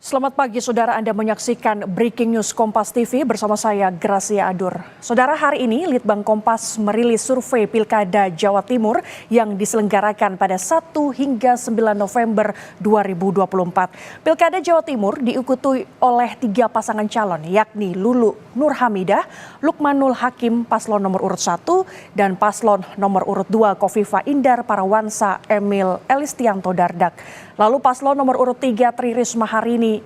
Selamat pagi saudara, Anda menyaksikan Breaking News Kompas TV bersama saya Gracia Adur. Saudara, hari ini Litbang Kompas merilis survei Pilkada Jawa Timur yang diselenggarakan pada 1 hingga 9 November 2024. Pilkada Jawa Timur diikuti oleh 3 pasangan calon yakni Lulu Nur Hamidah, Lukmanul Hakim paslon nomor urut 1 dan paslon nomor urut 2 Kofifa Indar Parawansa Emil Elistianto Dardak. Lalu paslon nomor urut 3 Tri Risma Harini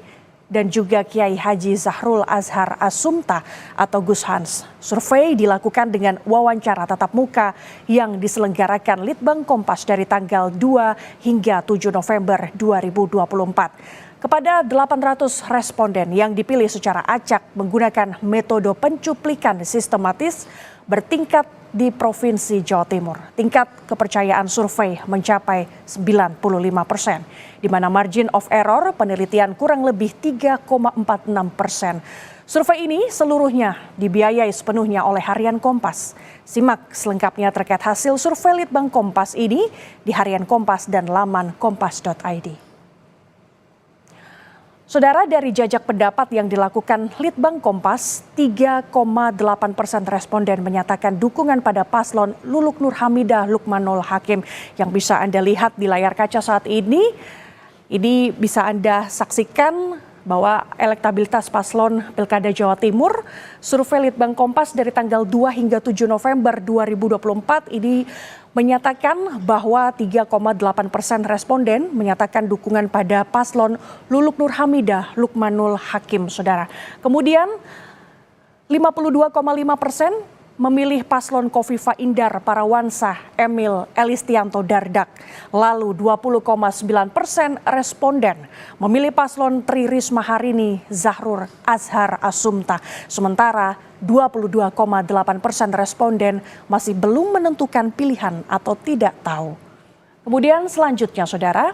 dan juga Kiai Haji Zahrul Azhar Asumta atau Gus Hans. Survei dilakukan dengan wawancara tatap muka yang diselenggarakan Litbang Kompas dari tanggal 2 hingga 7 November 2024. Kepada 800 responden yang dipilih secara acak menggunakan metode pencuplikan sistematis bertingkat di Provinsi Jawa Timur. Tingkat kepercayaan survei mencapai 95%, di mana margin of error penelitian kurang lebih 3,46%. Survei ini seluruhnya dibiayai sepenuhnya oleh Harian Kompas. Simak selengkapnya terkait hasil survei Litbang Kompas ini di Harian Kompas dan laman kompas.id. Saudara, dari jajak pendapat yang dilakukan Litbang Kompas, 3,8% responden menyatakan dukungan pada paslon Luluk Nur Hamidah Lukmanul Hakim yang bisa Anda lihat di layar kaca saat ini. Ini bisa Anda saksikan bahwa elektabilitas paslon Pilkada Jawa Timur, survei Litbang Kompas dari tanggal 2 hingga 7 November 2024 ini menyatakan bahwa 3,8% responden menyatakan dukungan pada paslon Luluk Nur Hamidah Lukmanul Hakim, saudara. Kemudian 52,5% memilih paslon Kofifa Indar Parawansa Emil Elistianto Dardak. Lalu 20,9% responden memilih paslon Tri Risma Harini Zahrul Azhar Asumta. Sementara 22,8% responden masih belum menentukan pilihan atau tidak tahu. Kemudian selanjutnya saudara,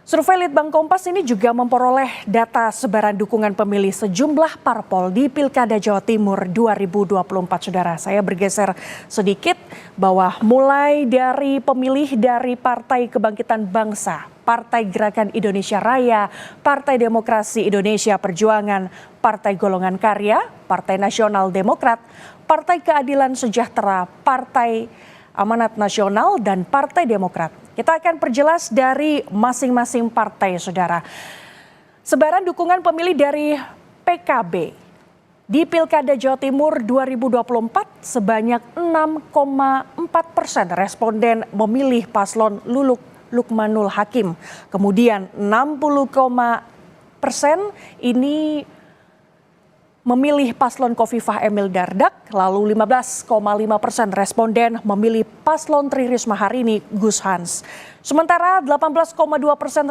survei Litbang Kompas ini juga memperoleh data sebaran dukungan pemilih sejumlah parpol di Pilkada Jawa Timur 2024, saudara. Saya bergeser sedikit bahwa mulai dari pemilih dari Partai Kebangkitan Bangsa, Partai Gerakan Indonesia Raya, Partai Demokrasi Indonesia Perjuangan, Partai Golongan Karya, Partai Nasional Demokrat, Partai Keadilan Sejahtera, Partai Amanat Nasional, dan Partai Demokrat. Kita akan perjelas dari masing-masing partai, saudara. Sebaran dukungan pemilih dari PKB di Pilkada Jawa Timur 2024 sebanyak 6,4% responden memilih paslon Lukmanul Hakim. Kemudian 60% ini memilih paslon Kofifah Emil Dardak, lalu 15,5% responden memilih paslon Tri Risma Harini Gus Hans. Sementara 18,2%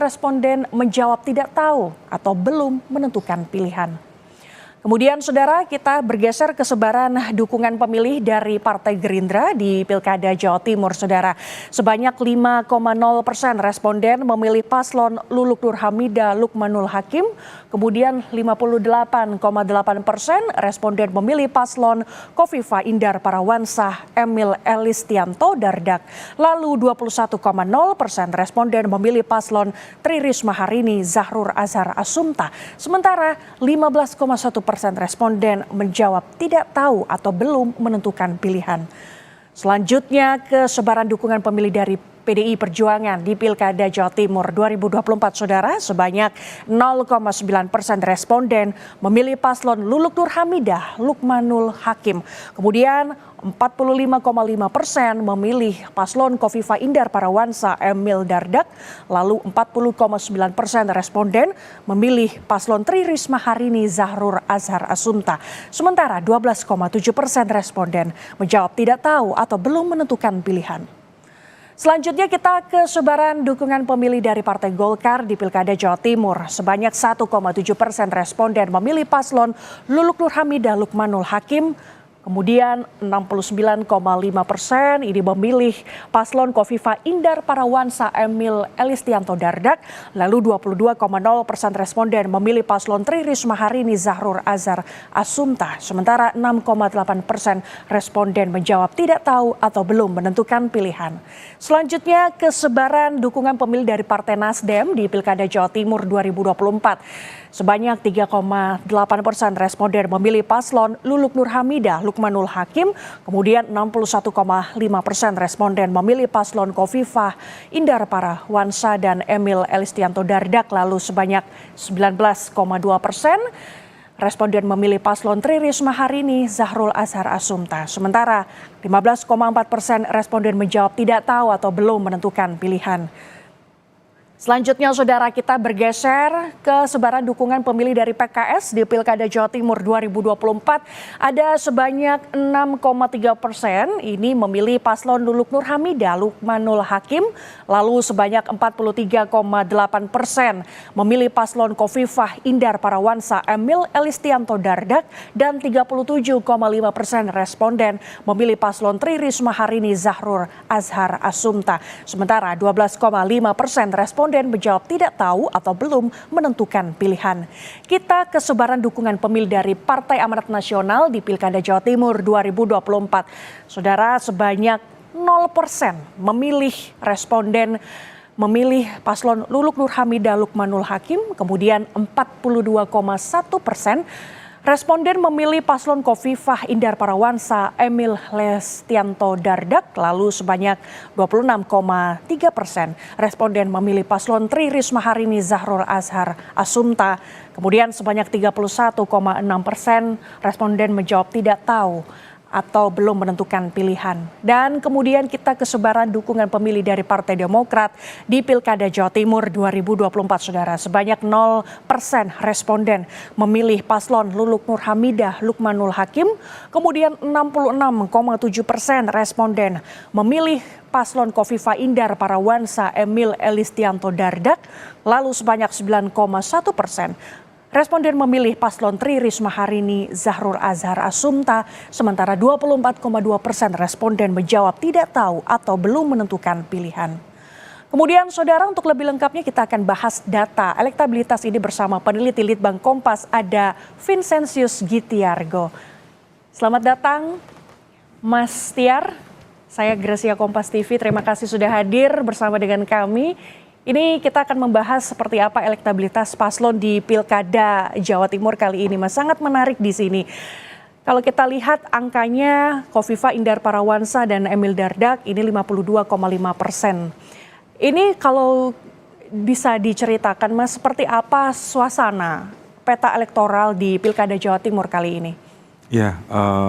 responden menjawab tidak tahu atau belum menentukan pilihan. Kemudian saudara, kita bergeser ke sebaran dukungan pemilih dari Partai Gerindra di Pilkada Jawa Timur, saudara. Sebanyak 5,0% responden memilih paslon Luluk Nur Hamidah Lukmanul Hakim. Kemudian 58,8% responden memilih paslon Kofifa Indar Parawansa Emil Elistianto Dardak. Lalu 21,0% responden memilih paslon Tri Risma Harini Zahrul Azhar Asumta. Sementara 15,1% responden menjawab tidak tahu atau belum menentukan pilihan. Selanjutnya ke sebaran dukungan pemilih dari PDI Perjuangan di Pilkada Jawa Timur 2024, saudara. Sebanyak 0,9% responden memilih paslon Luluk Nur Hamidah Lukmanul Hakim. Kemudian 45,5% memilih paslon Kofifa Indar Parawansa Emil Dardak. Lalu 40,9% responden memilih paslon Tri Risma Harini Zahrul Azhar Asumta. Sementara 12,7% responden menjawab tidak tahu atau belum menentukan pilihan. Selanjutnya kita ke sebaran dukungan pemilih dari Partai Golkar di Pilkada Jawa Timur. Sebanyak 1,7% responden memilih paslon Luluk Nur Hamidah Lukmanul Hakim. Kemudian 69,5% ini memilih paslon Khofifah Indar Parawansa Emil Elistianto Dardak. Lalu 22,0% responden memilih paslon Tri Risma Harini Zahrul Azhar Asumta. Sementara 6,8% responden menjawab tidak tahu atau belum menentukan pilihan. Selanjutnya kesebaran dukungan pemilih dari Partai Nasdem di Pilkada Jawa Timur 2024. Sebanyak 3,8% responden memilih paslon Luluk Nur Hamidah Lukmanul Hakim, kemudian 61,5% responden memilih paslon Khofifah Indar Parawansa dan Emil Elistianto Dardak, lalu sebanyak 19,2% responden memilih paslon Tri Risma Harini Zahrul Azhar Asumta. Sementara 15,4% responden menjawab tidak tahu atau belum menentukan pilihan. Selanjutnya saudara, kita bergeser ke sebaran dukungan pemilih dari PKS di Pilkada Jawa Timur 2024. Ada sebanyak 6,3% ini memilih paslon Luluk Nur Hamidah Lukmanul Hakim. Lalu sebanyak 43,8% memilih paslon Khofifah Indar Parawansa Emil Elistianto Dardak. Dan 37,5% responden memilih paslon Tri Risma Harini Zahrul Azhar Asumta. Sementara 12,5% responden menjawab tidak tahu atau belum menentukan pilihan. Kita ke sebaran dukungan pemilih dari Partai Amanat Nasional di Pilkada Jawa Timur 2024. Saudara, sebanyak 0% memilih paslon Luluk Nur Hamidah Lukmanul Hakim, kemudian 42,1% responden memilih paslon Khofifah Indar Parawansa Emil Elistianto Dardak, lalu sebanyak 26,3% responden memilih paslon Tri Risma Harini Zahrul Azhar Asumta, kemudian sebanyak 31,6% responden menjawab tidak tahu atau belum menentukan pilihan. Dan kemudian kita ke sebaran dukungan pemilih dari Partai Demokrat di Pilkada Jawa Timur 2024, saudara. Sebanyak 0% responden memilih paslon Luluk Nur Hamidah Lukmanul Hakim, kemudian 66,7% responden memilih paslon Khofifah Indar Parawansa Emil Elistianto Dardak, lalu sebanyak 9,1% responden memilih paslon Tri Risma Harini Zahrul Azhar Asumta, sementara 24,2% responden menjawab tidak tahu atau belum menentukan pilihan. Kemudian saudara, untuk lebih lengkapnya kita akan bahas data elektabilitas ini bersama peneliti Litbang Kompas, ada Vincentius Gitiargo. Selamat datang Mas Tiar, saya Gracia Kompas TV, terima kasih sudah hadir bersama dengan kami. Ini kita akan membahas seperti apa elektabilitas paslon di Pilkada Jawa Timur kali ini, Mas. Sangat menarik di sini. Kalau kita lihat angkanya Khofifah Indar Parawansa dan Emil Dardak ini 52,5%. Ini kalau bisa diceritakan, Mas, seperti apa suasana peta elektoral di Pilkada Jawa Timur kali ini? Ya,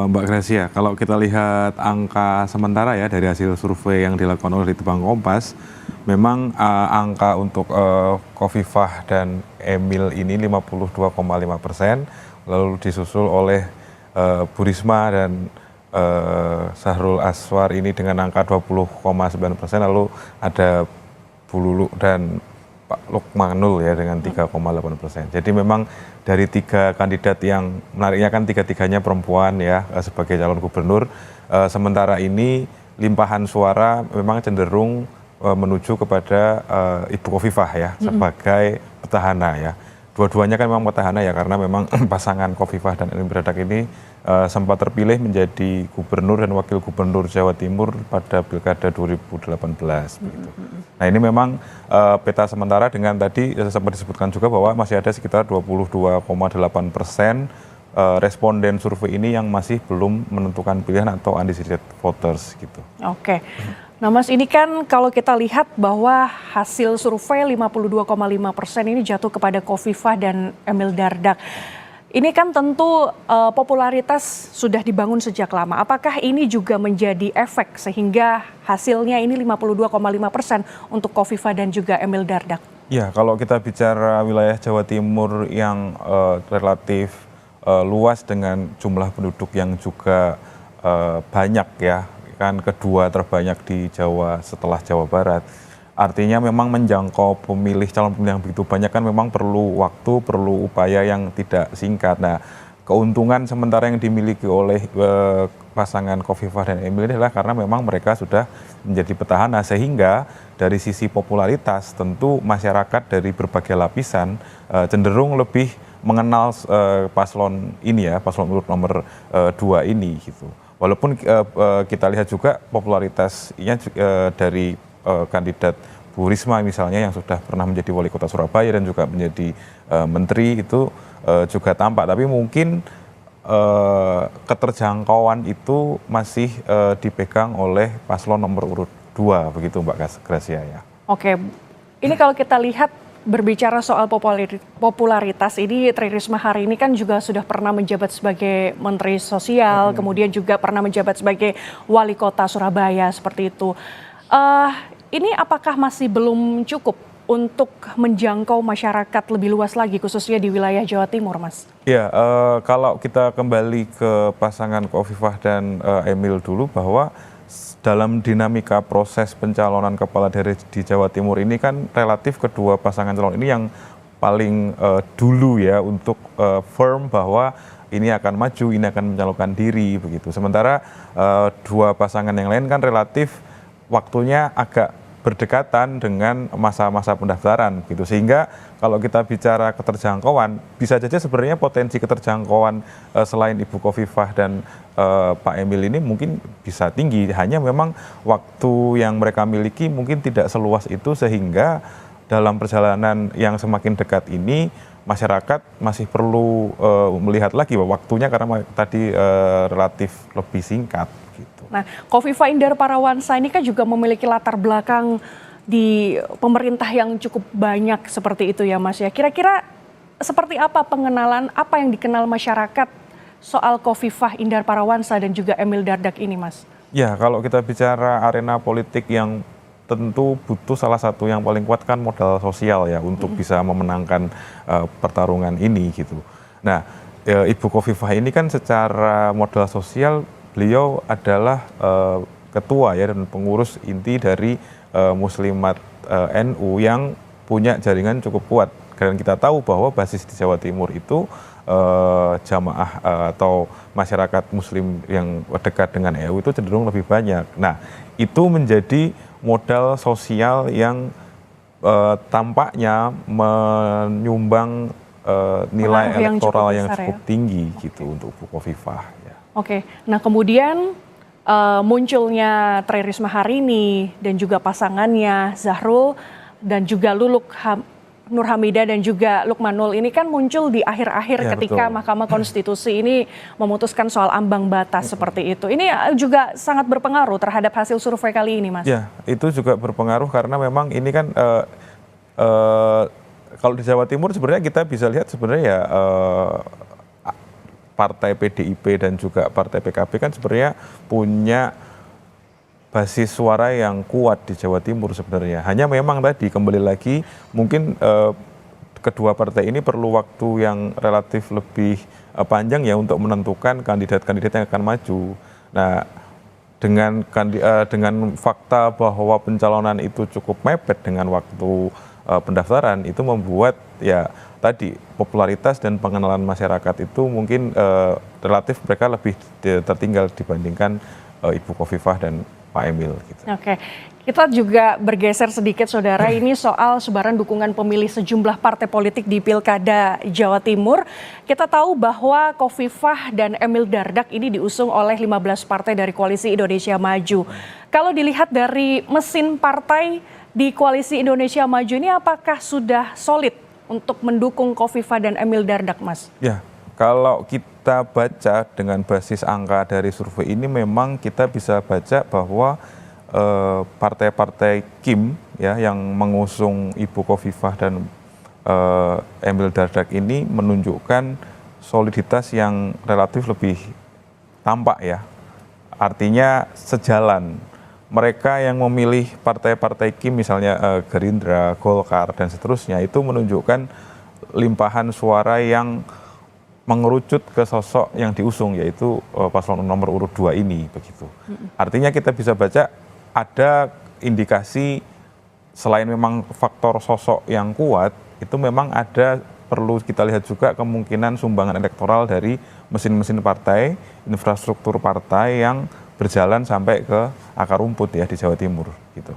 Mbak Gracia, kalau kita lihat angka sementara ya dari hasil survei yang dilakukan oleh Litbang Kompas, memang angka untuk Khofifah dan Emil ini 52,5%, lalu disusul oleh Bu Risma dan Zahrul Azhar ini dengan angka 20,9%, lalu ada Bu Luluk dan Pak Lukmanul ya dengan 3,8%. Jadi memang dari tiga kandidat yang menariknya kan tiga-tiganya perempuan ya sebagai calon gubernur. Sementara ini limpahan suara memang cenderung menuju kepada Ibu Khofifah ya sebagai petahana ya. Dua-duanya kan memang petahana ya karena memang pasangan Khofifah dan Emil Dardak ini sempat terpilih menjadi gubernur dan wakil gubernur Jawa Timur pada Pilkada 2018 begitu. Nah ini memang peta sementara dengan tadi sempat disebutkan juga bahwa masih ada sekitar 22,8% responden survei ini yang masih belum menentukan pilihan atau undecided voters gitu. Oke. Nah Mas, ini kan kalau kita lihat bahwa hasil survei 52,5% ini jatuh kepada Khofifah dan Emil Dardak. Ini kan tentu popularitas sudah dibangun sejak lama. Apakah ini juga menjadi efek sehingga hasilnya ini 52,5% untuk Khofifah dan juga Emil Dardak? Ya, kalau kita bicara wilayah Jawa Timur yang relatif luas dengan jumlah penduduk yang juga banyak ya, kan kedua terbanyak di Jawa setelah Jawa Barat. Artinya memang menjangkau calon pemilih yang begitu banyak kan memang perlu waktu, perlu upaya yang tidak singkat. Nah, keuntungan sementara yang dimiliki oleh pasangan Khofifah dan Emil ini adalah karena memang mereka sudah menjadi petahana, sehingga dari sisi popularitas tentu masyarakat dari berbagai lapisan cenderung lebih mengenal paslon ini ya, paslon urut nomor 2 ini gitu. Walaupun kita lihat juga popularitasnya dari kandidat Bu Risma misalnya yang sudah pernah menjadi wali kota Surabaya dan juga menjadi menteri itu juga tampak, tapi mungkin keterjangkauan itu masih dipegang oleh paslon nomor urut 2 begitu Mbak Gracia ya. Oke, ini kalau kita lihat berbicara soal popularitas ini, Tri Risma hari ini kan juga sudah pernah menjabat sebagai Menteri Sosial, kemudian juga pernah menjabat sebagai wali kota Surabaya seperti itu. Ini apakah masih belum cukup untuk menjangkau masyarakat lebih luas lagi, khususnya di wilayah Jawa Timur, Mas? Ya, kalau kita kembali ke pasangan Khofifah dan Emil dulu, bahwa dalam dinamika proses pencalonan kepala daerah di Jawa Timur ini kan relatif kedua pasangan calon ini yang paling dulu ya untuk firm bahwa ini akan maju, ini akan mencalonkan diri begitu. Sementara dua pasangan yang lain kan relatif waktunya agak berdekatan dengan masa-masa pendaftaran gitu, sehingga kalau kita bicara keterjangkauan bisa saja sebenarnya potensi keterjangkauan selain Ibu Khofifah dan Pak Emil ini mungkin bisa tinggi, hanya memang waktu yang mereka miliki mungkin tidak seluas itu, sehingga dalam perjalanan yang semakin dekat ini masyarakat masih perlu melihat lagi bahwa waktunya karena tadi relatif lebih singkat. Nah, Khofifah Indar Parawansa ini kan juga memiliki latar belakang di pemerintah yang cukup banyak seperti itu ya Mas ya. Kira-kira seperti apa pengenalan, apa yang dikenal masyarakat soal Khofifah Indar Parawansa dan juga Emil Dardak ini Mas? Ya, kalau kita bicara arena politik yang tentu butuh salah satu yang paling kuat kan modal sosial ya untuk bisa memenangkan pertarungan ini gitu. Nah, Ibu Khofifah ini kan secara modal sosial beliau adalah ketua ya dan pengurus inti dari Muslimat NU yang punya jaringan cukup kuat. Dan kita tahu bahwa basis di Jawa Timur itu jamaah atau masyarakat Muslim yang dekat dengan NU itu cenderung lebih banyak. Nah, itu menjadi modal sosial yang tampaknya menyumbang nilai elektoral yang cukup tinggi gitu untuk Bu Khofifah. Oke, nah kemudian munculnya Tri Risma hari ini dan juga pasangannya Zahrul dan juga Nur Hamidah dan juga Lukmanul ini kan muncul di akhir-akhir ketika betul. Mahkamah Konstitusi ini memutuskan soal ambang batas seperti itu. Ini juga sangat berpengaruh terhadap hasil survei kali ini, Mas. Ya, itu juga berpengaruh karena memang ini kan kalau di Jawa Timur sebenarnya kita bisa lihat sebenarnya ya partai PDIP dan juga partai PKB kan sebenarnya punya basis suara yang kuat di Jawa Timur sebenarnya. Hanya memang tadi kembali lagi mungkin kedua partai ini perlu waktu yang relatif lebih panjang ya untuk menentukan kandidat-kandidat yang akan maju. Nah, dengan fakta bahwa pencalonan itu cukup mepet dengan waktu pendaftaran, itu membuat ya tadi popularitas dan pengenalan masyarakat itu mungkin relatif mereka lebih tertinggal dibandingkan Ibu Khofifah dan Pak Emil. Gitu. Oke, kita juga bergeser sedikit saudara, ini soal sebaran dukungan pemilih sejumlah partai politik di Pilkada Jawa Timur. Kita tahu bahwa Khofifah dan Emil Dardak ini diusung oleh 15 partai dari Koalisi Indonesia Maju. Kalau dilihat dari mesin partai di Koalisi Indonesia Maju ini apakah sudah solid untuk mendukung Khofifah dan Emil Dardak, Mas? Ya, kalau kita baca dengan basis angka dari survei ini memang kita bisa baca bahwa partai-partai KIM ya yang mengusung Ibu Khofifah dan Emil Dardak ini menunjukkan soliditas yang relatif lebih tampak ya. Artinya sejalan. Mereka yang memilih partai-partai KIM misalnya Gerindra, Golkar dan seterusnya itu menunjukkan limpahan suara yang mengerucut ke sosok yang diusung yaitu paslon nomor urut 2 ini begitu. Artinya kita bisa baca ada indikasi selain memang faktor sosok yang kuat, itu memang ada perlu kita lihat juga kemungkinan sumbangan elektoral dari mesin-mesin partai, infrastruktur partai yang berjalan sampai ke akar rumput ya di Jawa Timur gitu.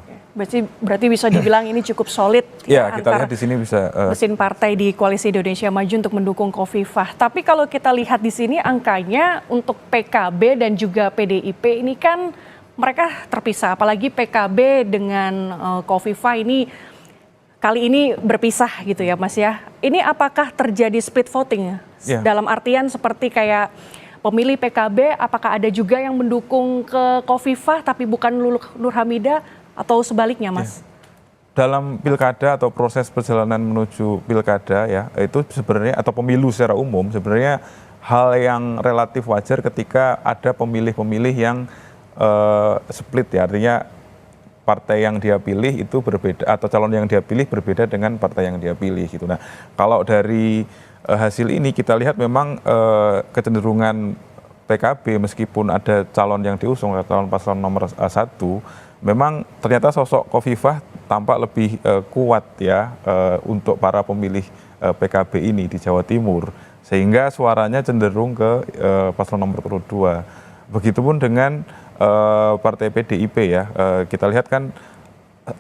Berarti bisa dibilang ini cukup solid ya kita lihat di sini bisa mesin partai di Koalisi Indonesia Maju untuk mendukung Khofifah. Tapi kalau kita lihat di sini angkanya untuk PKB dan juga PDIP ini kan mereka terpisah, apalagi PKB dengan Khofifah ini kali ini berpisah gitu ya Mas ya. Ini apakah terjadi split voting ya? Dalam artian seperti kayak pemilih PKB apakah ada juga yang mendukung ke Khofifah tapi bukan Nur Hamidah atau sebaliknya Mas? Dalam pilkada atau proses perjalanan menuju pilkada ya itu sebenarnya atau pemilu secara umum sebenarnya hal yang relatif wajar ketika ada pemilih-pemilih yang split ya, artinya partai yang dia pilih itu berbeda atau calon yang dia pilih berbeda dengan partai yang dia pilih gitu. Nah, kalau dari hasil ini kita lihat memang kecenderungan PKB meskipun ada calon yang diusung calon paslon nomor 1 memang ternyata sosok Khofifah tampak lebih kuat ya untuk para pemilih PKB ini di Jawa Timur sehingga suaranya cenderung ke paslon nomor 2. Begitupun dengan partai PDIP ya, kita lihat kan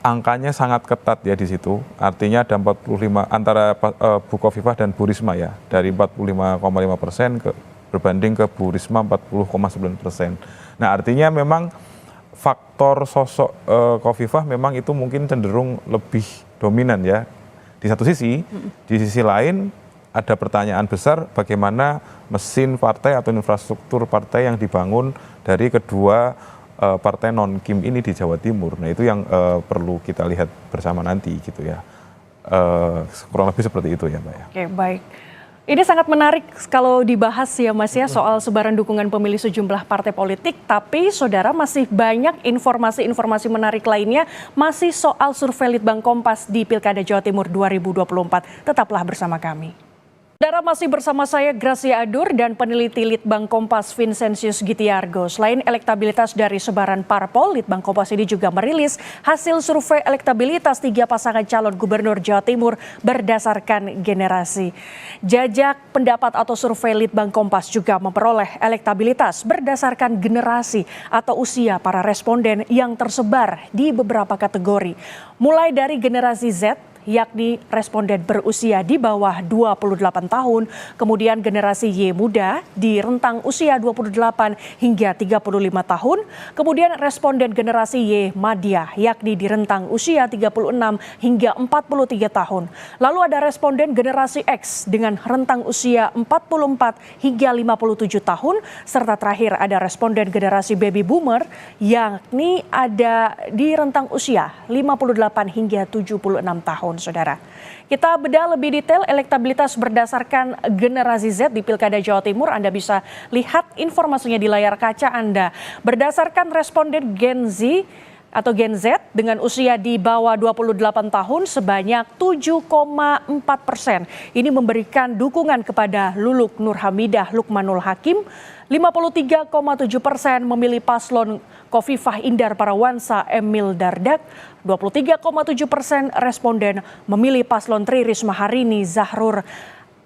angkanya sangat ketat ya di situ. Artinya ada 45 antara Bu Khofifah dan Bu Risma ya, dari 45,5% berbanding ke Bu Risma 40,9%. Nah artinya memang faktor sosok Khofifah memang itu mungkin cenderung lebih dominan ya. Di satu sisi, di sisi lain ada pertanyaan besar bagaimana mesin partai atau infrastruktur partai yang dibangun dari kedua partai non-Kim ini di Jawa Timur. Nah itu yang perlu kita lihat bersama nanti gitu ya. Kurang lebih seperti itu ya Mbak ya. Oke baik. Ini sangat menarik kalau dibahas ya Mas ya soal sebaran dukungan pemilih sejumlah partai politik. Tapi saudara masih banyak informasi-informasi menarik lainnya masih soal survei Litbang Kompas di Pilkada Jawa Timur 2024. Tetaplah bersama kami. Saudara masih bersama saya Gracia Adur dan peneliti Litbang Kompas Vincentius Gitiargo. Selain elektabilitas dari sebaran parpol, Litbang Kompas ini juga merilis hasil survei elektabilitas 3 pasangan calon gubernur Jawa Timur berdasarkan generasi. Jajak pendapat atau survei Litbang Kompas juga memperoleh elektabilitas berdasarkan generasi atau usia para responden yang tersebar di beberapa kategori. Mulai dari generasi Z, yakni responden berusia di bawah 28 tahun, kemudian generasi Y muda di rentang usia 28 hingga 35 tahun, kemudian responden generasi Y madya yakni di rentang usia 36 hingga 43 tahun. Lalu ada responden generasi X dengan rentang usia 44 hingga 57 tahun, serta terakhir ada responden generasi baby boomer yakni ada di rentang usia 58 hingga 76 tahun. Saudara, kita bedah lebih detail elektabilitas berdasarkan generasi Z di Pilkada Jawa Timur. Anda bisa lihat informasinya di layar kaca Anda. Berdasarkan responden Gen Z atau Gen Z dengan usia di bawah 28 tahun sebanyak 7,4%. Ini memberikan dukungan kepada Luluk Nur Hamidah Lukmanul Hakim. 53,7% memilih paslon Khofifah Indar Parawansa Emil Dardak. 23,7% responden memilih paslon Tri Risma Harini Zahur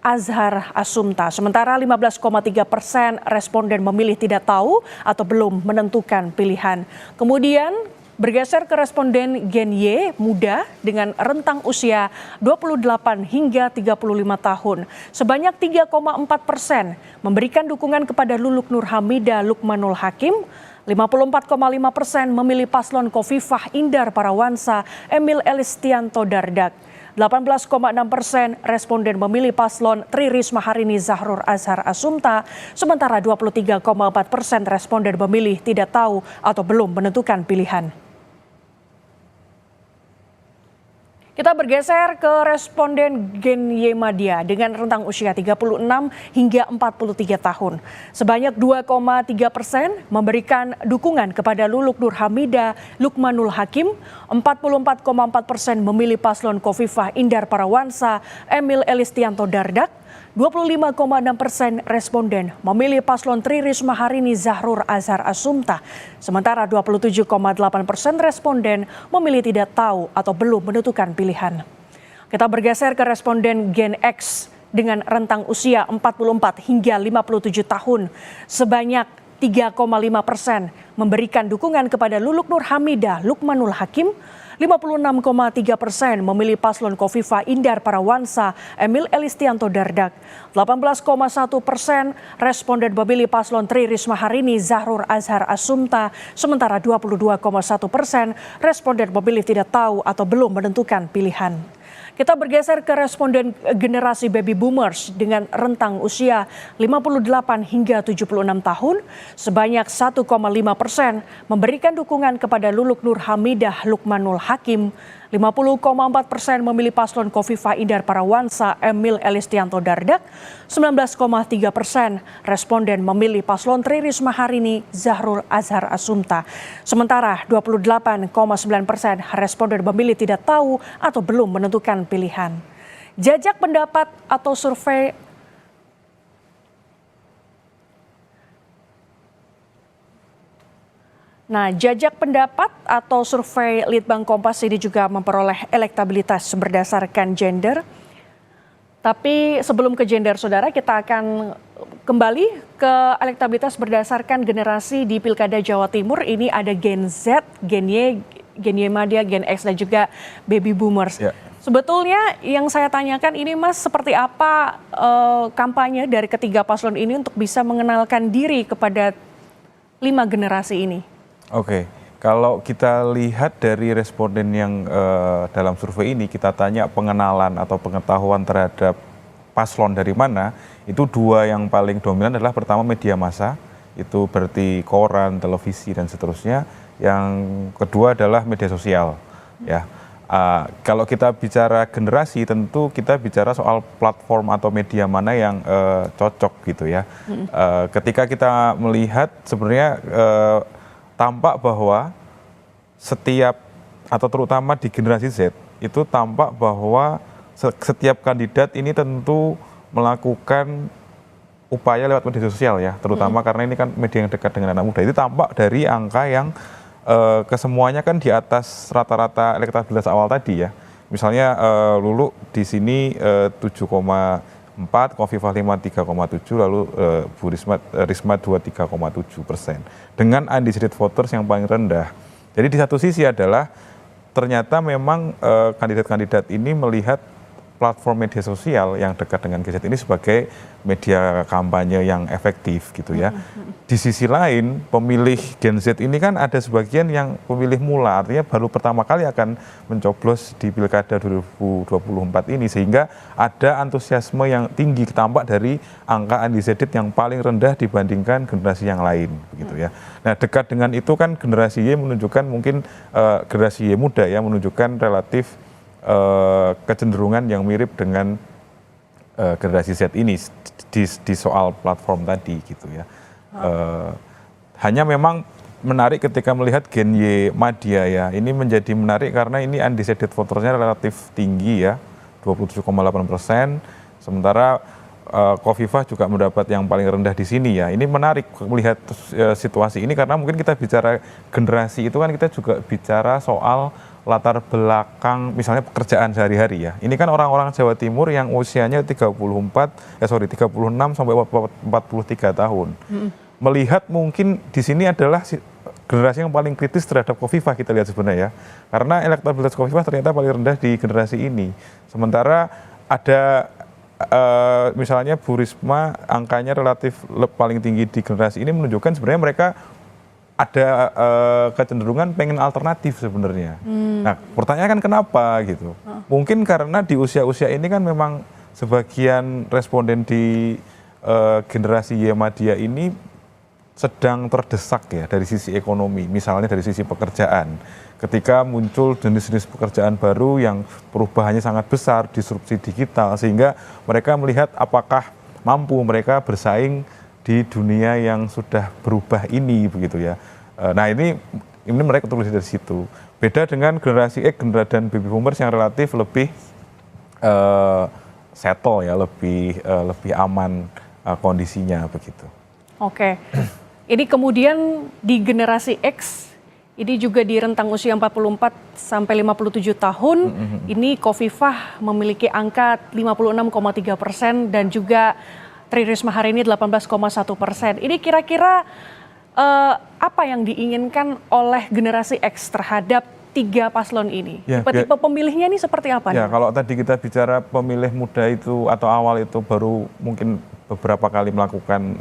Azhar Asumta. Sementara 15,3% responden memilih tidak tahu atau belum menentukan pilihan. Kemudian bergeser ke responden Gen Y muda dengan rentang usia 28 hingga 35 tahun. Sebanyak 3,4% memberikan dukungan kepada Luluk Nur Hamidah Lukmanul Hakim. 54,5% memilih paslon Khofifah Indar Parawansa Emil Elistianto Dardak. 18,6% responden memilih paslon Tri Risma Harini Zahur Azhar Asumta. Sementara 23,4% responden memilih tidak tahu atau belum menentukan pilihan. Kita bergeser ke responden Gen Y madya dengan rentang usia 36 hingga 43 tahun. Sebanyak 2,3% memberikan dukungan kepada Luluk Nur Hamidah Lukmanul Hakim. 44,4% memilih paslon Khofifah Indar Parawansa Emil Elistianto Dardak. 25,6% responden memilih paslon Tri Risma Harini Zahur Azhar Asumta. Sementara 27,8% responden memilih tidak tahu atau belum menentukan pilihan. Kita bergeser ke responden Gen X dengan rentang usia 44 hingga 57 tahun. Sebanyak 3,5% memberikan dukungan kepada Luluk Nur Hamidah Lukmanul Hakim, 56,3% memilih paslon Kofifa Indar Parawansa Emil Elistianto Dardak, 18,1% responden memilih paslon Tri Risma Harini Zahrul Azhar Asumta, sementara 22,1% responden memilih tidak tahu atau belum menentukan pilihan. Kita bergeser ke responden generasi baby boomers dengan rentang usia 58 hingga 76 tahun. Sebanyak 1,5% memberikan dukungan kepada Luluk Nur Hamidah Lukmanul Hakim. 50,4% memilih paslon Kofifa Indar Parawansa Emil Elistianto Dardak. 19,3% responden memilih paslon Tri Risma Harini Zahrul Azhar Asumta. Sementara 28,9% responden memilih tidak tahu atau belum menentukan pilihan. Jajak pendapat atau survei jajak pendapat atau survei Litbang Kompas ini juga memperoleh elektabilitas berdasarkan gender. Tapi sebelum ke gender, saudara, kita akan kembali ke elektabilitas berdasarkan generasi di Pilkada Jawa Timur. Ini ada Gen Z, Gen Y, Gen Y Madya, Gen X, dan juga Baby Boomers. Ya. Sebetulnya yang saya tanyakan ini, Mas, seperti apa kampanye dari ketiga paslon ini untuk bisa mengenalkan diri kepada 5 generasi ini? Oke, kalau kita lihat dari responden yang dalam survei ini, kita tanya pengenalan atau pengetahuan terhadap paslon dari mana, itu 2 yang paling dominan adalah pertama media massa, itu berarti koran, televisi, dan seterusnya. Yang kedua adalah media sosial. Ya, kalau kita bicara generasi, tentu kita bicara soal platform atau media mana yang cocok gitu ya. Ketika kita melihat sebenarnya tampak bahwa setiap atau terutama di generasi Z itu tampak bahwa setiap kandidat ini tentu melakukan upaya lewat media sosial ya, terutama karena ini kan media yang dekat dengan anak muda. Itu tampak dari angka yang kesemuanya kan di atas rata-rata elektabilitas awal tadi ya. Misalnya Lulu di sini 7,4, Kofifa 53,7, lalu Bu Risma 23,7% dengan undecided voters yang paling rendah. Jadi di satu sisi adalah ternyata memang kandidat-kandidat ini melihat platform media sosial yang dekat dengan Gen Z ini sebagai media kampanye yang efektif gitu ya. Di sisi lain pemilih Gen Z ini kan ada sebagian yang pemilih mula, artinya baru pertama kali akan mencoblos di Pilkada 2024 ini, sehingga ada antusiasme yang tinggi tampak dari angka undecided yang paling rendah dibandingkan generasi yang lain begitu ya. Nah, dekat dengan itu kan generasi Y menunjukkan mungkin generasi Y muda ya menunjukkan relatif kecenderungan yang mirip dengan generasi Z ini di soal platform tadi gitu ya. Hanya memang menarik ketika melihat Gen Y Madya ya, ini menjadi menarik karena ini undecided votersnya relatif tinggi ya, 27,8%, sementara Kofifa juga mendapat yang paling rendah di sini ya. Ini menarik melihat situasi ini karena mungkin kita bicara generasi itu kan kita juga bicara soal latar belakang misalnya pekerjaan sehari-hari ya. Ini kan orang-orang Jawa Timur yang usianya 36 sampai 43 tahun. Melihat mungkin di sini adalah generasi yang paling kritis terhadap Kofifa kita lihat sebenarnya ya. Karena elektabilitas Kofifa ternyata paling rendah di generasi ini. Sementara ada misalnya Bu Risma angkanya relatif paling tinggi di generasi ini, menunjukkan sebenarnya mereka ada kecenderungan pengen alternatif sebenarnya. Nah, pertanyaan kan kenapa gitu? Mungkin karena di usia-usia ini kan memang sebagian responden di generasi Y Madya ini sedang terdesak ya dari sisi ekonomi, misalnya dari sisi pekerjaan. Ketika muncul jenis-jenis pekerjaan baru yang perubahannya sangat besar, disrupsi digital, sehingga mereka melihat apakah mampu mereka bersaing di dunia yang sudah berubah ini begitu ya. Nah ini mereka tulis dari situ. Beda dengan generasi X dan baby boomers yang relatif lebih settle ya, lebih aman kondisinya begitu. Oke. Ini kemudian di generasi X Ini juga di rentang usia 44 sampai 57 tahun, ini Khofifah memiliki angka 56,3% dan juga Tri Risma hari ini 18,1%. Ini kira-kira apa yang diinginkan oleh generasi X terhadap tiga paslon ini? Ya, Tipe-tipe pemilihnya ini seperti apa? Ya, nih? kalau tadi kita bicara pemilih muda itu atau awal itu baru mungkin beberapa kali melakukan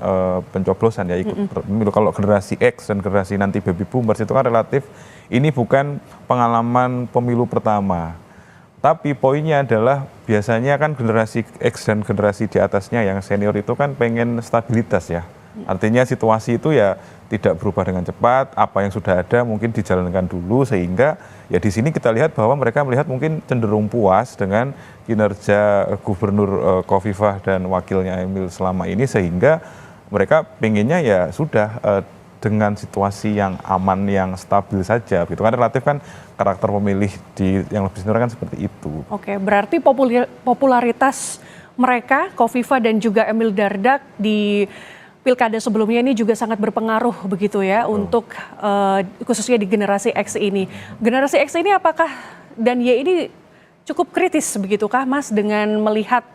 pencoblosan ya ikut pemilu. Kalau generasi X dan generasi nanti baby boomers itu kan relatif ini bukan pengalaman pemilu pertama. Tapi poinnya adalah biasanya kan generasi X dan generasi di atasnya yang senior itu kan pengen stabilitas ya. Artinya situasi itu ya tidak berubah dengan cepat, apa yang sudah ada mungkin dijalankan dulu sehingga ya di sini kita lihat bahwa mereka melihat mungkin cenderung puas dengan kinerja Gubernur Khofifah dan wakilnya Emil selama ini sehingga mereka pengennya ya sudah dengan situasi yang aman, yang stabil saja. Gitu kan relatif kan karakter pemilih yang lebih senior kan seperti itu. Oke, berarti popularitas mereka, Khofifah dan juga Emil Dardak di pilkada sebelumnya ini juga sangat berpengaruh begitu ya untuk khususnya di generasi X ini. Generasi X ini apakah dan Y ini cukup kritis begitukah Mas dengan melihat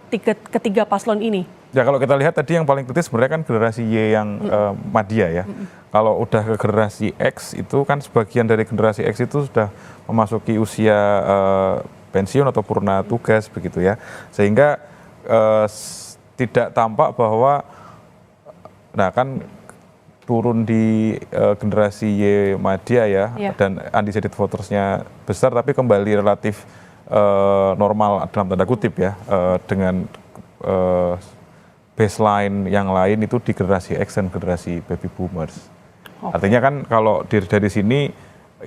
ketiga paslon ini? Ya kalau kita lihat tadi yang paling kritis sebenarnya kan generasi Y yang Madya ya. Kalau udah ke generasi X itu kan sebagian dari generasi X itu sudah memasuki usia pensiun atau purna tugas begitu ya. Sehingga tidak tampak bahwa nah kan turun di generasi Y Madya ya, dan undecided votersnya besar tapi kembali relatif normal dalam tanda kutip ya dengan baseline yang lain itu di generasi X dan generasi baby boomers. Artinya kan kalau dari sini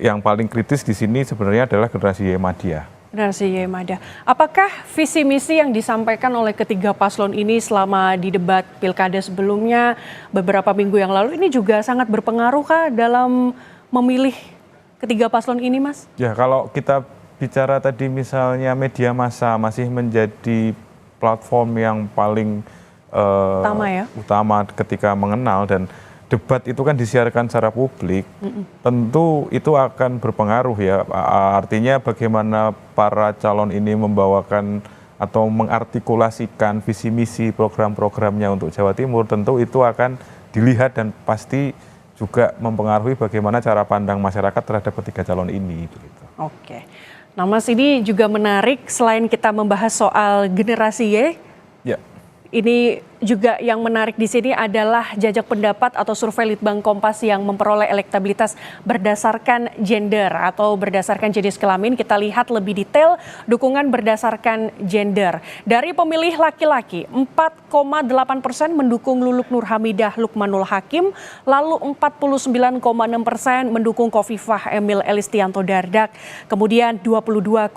yang paling kritis di sini sebenarnya adalah generasi Y Madya. Generasi Y Madya. Apakah visi misi yang disampaikan oleh ketiga paslon ini selama di debat pilkada sebelumnya beberapa minggu yang lalu ini juga sangat berpengaruh kah dalam memilih ketiga paslon ini, Mas? Ya, kalau kita bicara tadi misalnya media massa masih menjadi platform yang paling utama ketika mengenal dan debat itu kan disiarkan secara publik, tentu itu akan berpengaruh ya. Artinya bagaimana para calon ini membawakan atau mengartikulasikan visi misi program-programnya untuk Jawa Timur, tentu itu akan dilihat dan pasti juga mempengaruhi bagaimana cara pandang masyarakat terhadap ketiga calon ini. Begitu. Oke, nah Mas ini juga menarik selain kita membahas soal generasi Y, ini juga yang menarik di sini adalah jajak pendapat atau survei Litbang Kompas yang memperoleh elektabilitas berdasarkan gender atau berdasarkan jenis kelamin. Kita lihat lebih detail dukungan berdasarkan gender. Dari pemilih laki-laki, 4,8% mendukung Luluk Nur Hamidah Lukmanul Hakim, lalu 49,6% mendukung Khofifah Emil Elistianto Dardak, kemudian 22,6%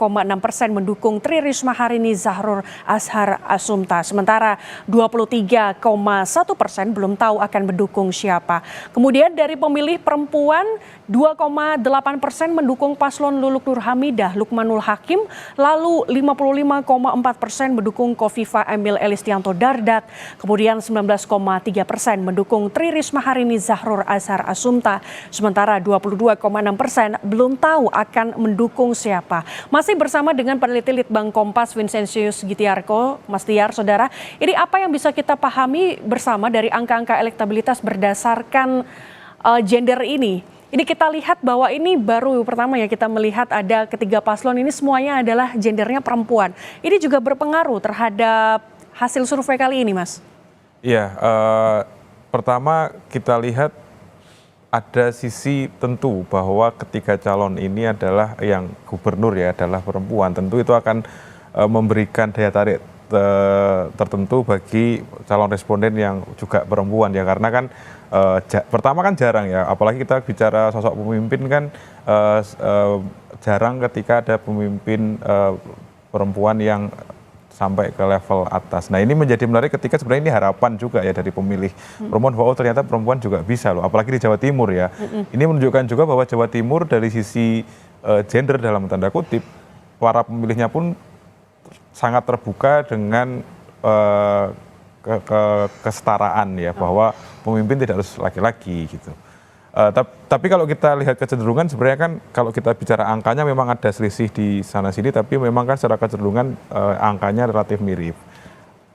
mendukung Tri Risma Harini Zahrur Ashar Asumta, sementara 23,1% belum tahu akan mendukung siapa. Kemudian dari pemilih perempuan 2,8% mendukung paslon Luluk Nur Hamidah Lukmanul Hakim, lalu 55,4% mendukung Khofifah Emil Elistianto Dardak, kemudian 19,3% mendukung Tri Risma Harini Zahrur Ashar Asumta, sementara 22,6% belum tahu akan mendukung siapa. Masih bersama dengan peneliti Litbang Kompas Vincentius Gitiarko, Mas Tiar, saudara, ini apa yang bisa kita pahami bersama dari angka-angka elektabilitas berdasarkan gender ini? Ini kita lihat bahwa ini baru pertama ya kita melihat ada ketiga paslon ini semuanya adalah gendernya perempuan. Ini juga berpengaruh terhadap hasil survei kali ini, Mas? Iya, pertama kita lihat ada sisi tentu bahwa ketiga calon ini adalah yang gubernur ya adalah perempuan. Tentu itu akan memberikan daya tarik tertentu bagi calon responden yang juga perempuan ya karena kan pertama kan jarang ya apalagi kita bicara sosok pemimpin kan jarang ketika ada pemimpin perempuan yang sampai ke level atas. Nah ini menjadi menarik ketika sebenarnya ini harapan juga ya dari pemilih perempuan bahwa ternyata perempuan juga bisa loh apalagi di Jawa Timur ya. Ini menunjukkan juga bahwa Jawa Timur dari sisi gender dalam tanda kutip para pemilihnya pun sangat terbuka dengan kesetaraan ya bahwa pemimpin tidak harus laki-laki gitu. Tapi kalau kita lihat kecenderungan sebenarnya kan kalau kita bicara angkanya memang ada selisih di sana sini, tapi memang kan secara kecenderungan angkanya relatif mirip.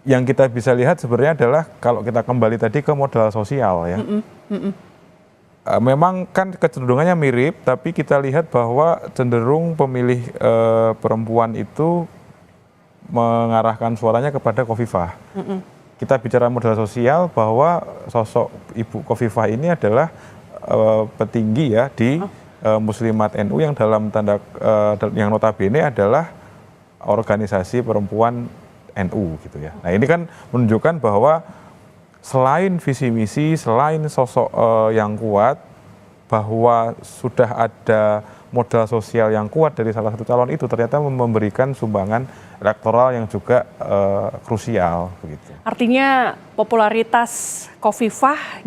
Yang kita bisa lihat sebenarnya adalah kalau kita kembali tadi ke modal sosial ya. Memang kan kecenderungannya mirip, tapi kita lihat bahwa cenderung pemilih perempuan itu mengarahkan suaranya kepada Khofifah. Kita bicara modal sosial bahwa sosok Ibu Khofifah ini adalah petinggi ya di Muslimat NU yang dalam yang notabene adalah organisasi perempuan NU gitu ya. Nah ini kan menunjukkan bahwa selain visi misi, selain sosok yang kuat, bahwa sudah ada modal sosial yang kuat dari salah satu calon itu ternyata memberikan sumbangan elektoral yang juga krusial begitu. Artinya popularitas Khofifah